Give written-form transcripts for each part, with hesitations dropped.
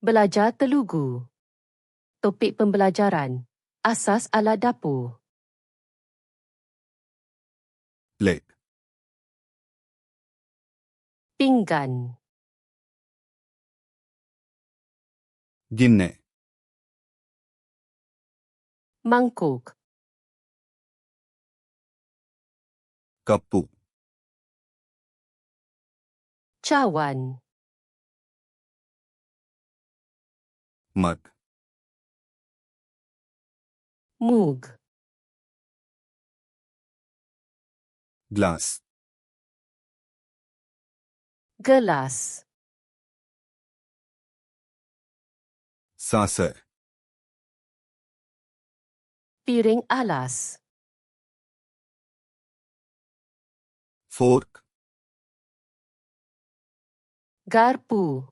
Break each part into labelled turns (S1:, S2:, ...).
S1: Belajar Telugu. Topik pembelajaran. Asas Alat Dapur.
S2: Plate,
S1: Pinggan.
S2: गिन्ने,
S1: Mangkuk.
S2: कप्पू,
S1: Cawan.
S2: मग,
S1: Mug.
S2: Glass,
S1: Gelas.
S2: सासर,
S1: Piring alas.
S2: Fork,
S1: Garpu.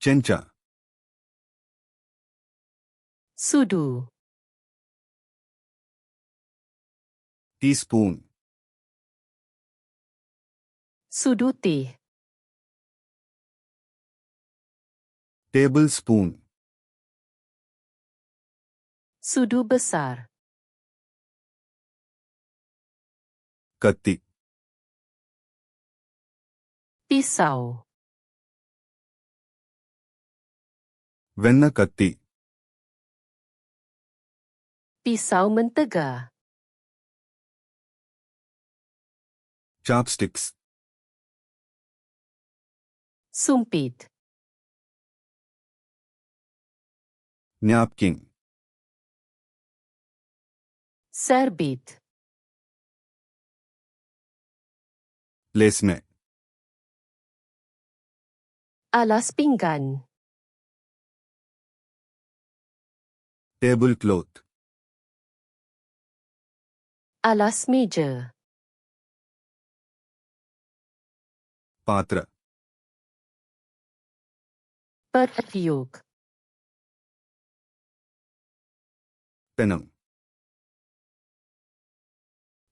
S2: चमचा,
S1: Sudu.
S2: Teaspoon,
S1: Sudu teh.
S2: Table spoon,
S1: Sudu besar.
S2: कत्ती,
S1: Pisau.
S2: वेन्न कत्ती,
S1: Pisau mentega.
S2: Chopsticks,
S1: Sumpit.
S2: Napkin,
S1: Serbit.
S2: Placement,
S1: Alas pinggan.
S2: Table cloth,
S1: Alas meja.
S2: पात्र,
S1: Periuk.
S2: पेनम,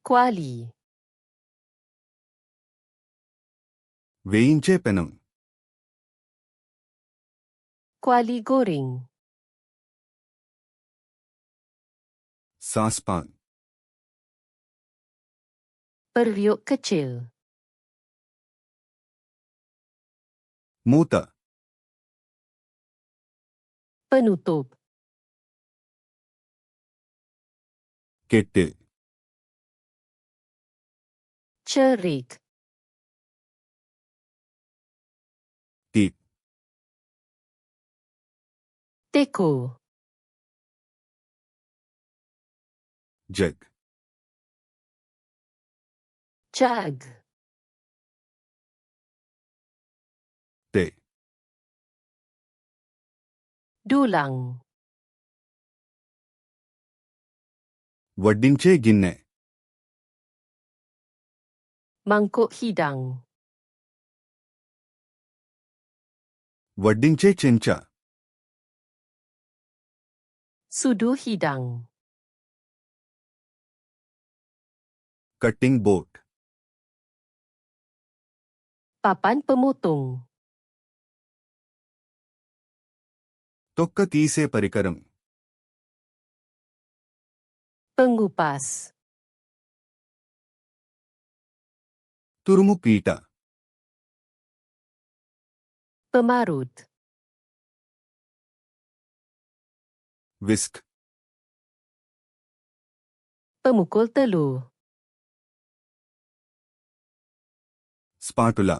S1: Kuali.
S2: वेइंचे Penam,
S1: Kuali goreng.
S2: सासपान,
S1: Periuk kecil.
S2: मूता,
S1: Penutup.
S2: केट्टे,
S1: Cerik.
S2: टीप,
S1: Teko.
S2: जग,
S1: Jag.
S2: ते,
S1: Dulang.
S2: वड्डिंचे गिन्ने,
S1: Mangkuk hidang.
S2: वड्डिंचे चमचा,
S1: Sudu hidang.
S2: Cutting board,
S1: Papan pemotong.
S2: तोक्क तीसे परिकरम,
S1: Pengupas.
S2: तुरुमु पीटा,
S1: Pemarut.
S2: विस्क,
S1: Pemukul telur.
S2: स्पाटुला,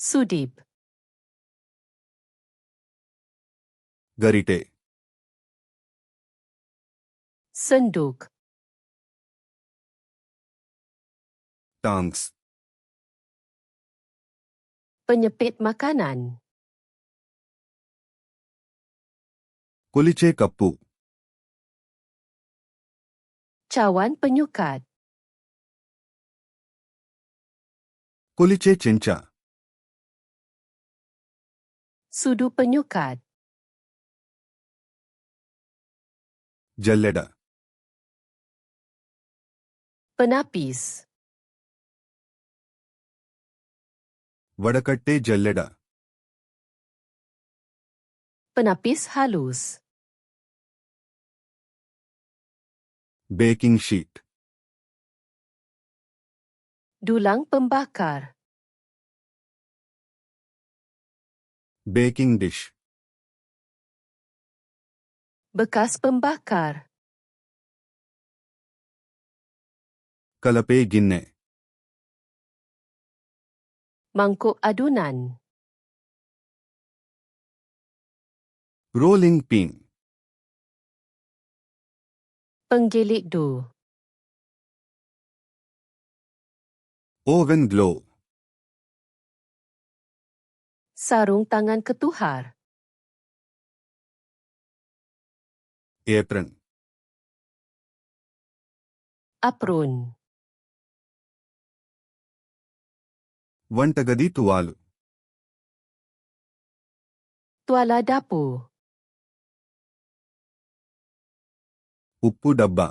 S1: Sudip.
S2: गरिटे,
S1: Senduk.
S2: टांग्स,
S1: Penyepit makanan.
S2: कुलिचे कप्पू,
S1: Cawan penyukat.
S2: कुलिचे चिंचा,
S1: Sudu penyukat.
S2: जल्लेडा,
S1: Penapis.
S2: వడకట్టే జల్లెడ
S1: Penapis halus.
S2: Baking sheet
S1: Dulang pembakar.
S2: Baking dish
S1: Bekas pembakar.
S2: కలపే గిన్నె
S1: Mangkuk adunan.
S2: Rolling pin
S1: Penggilik do.
S2: Oven glove
S1: Sarung tangan ketuhar.
S2: Apron
S1: Apron.
S2: వంటగది తువాలు
S1: Tuala dapur.
S2: ఉప్పు డబ్బా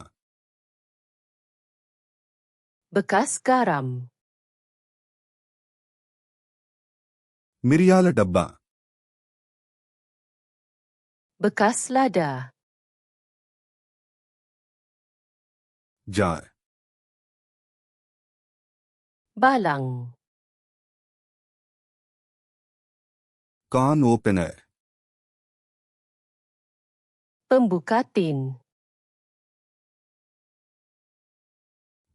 S1: Bekas garam.
S2: మిరియాల డబ్బా
S1: Bekas lada.
S2: Jar
S1: Balang.
S2: Can opener
S1: Pembuka tin.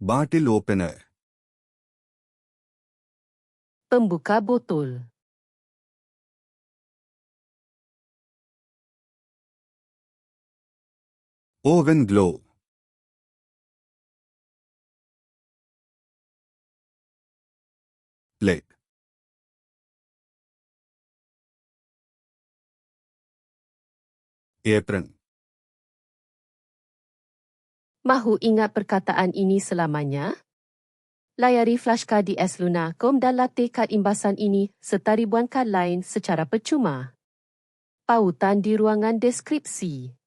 S2: Bottle opener
S1: Pembuka botol.
S2: Oven glove plate apron
S1: Mahu ingat perkataan ini selamanya? Layari flashcard di sluna.com dan latih kad imbasan ini serta ribuan kad lain secara percuma. Pautan di ruangan deskripsi.